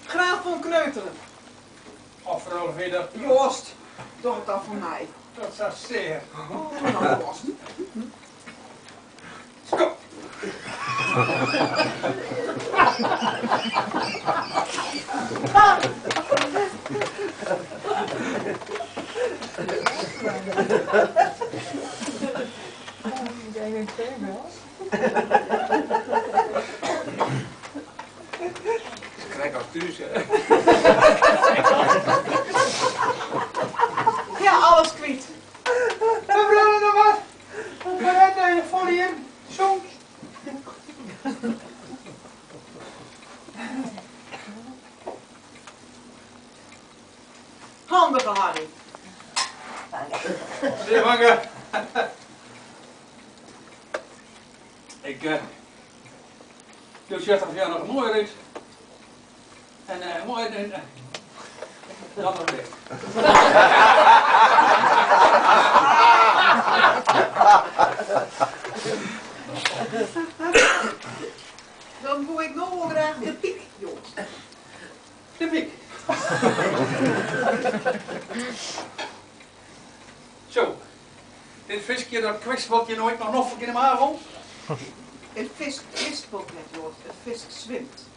Graaf van Kneuteren. Of vooral verder. Joost, doe het dan voor mij. Dat is zeer. Oh, nou Joost. Kom. Jij bent ver wel. Ik krijg al thuis, hè. Ja, alles kwijt. We brengen nog wat. We hebben voor je soms. Handige Harry. Meneer Wanger. Ik doe 60 jaar nog een mooie rit. En mooi en dan nog weer. Dan doe ik nog wel graag de piek, jongens. De piek. Zo, dit visje dat kwispelt je nooit nog in de avond. Een vis kwispelt net, Joost. Een vis zwemt.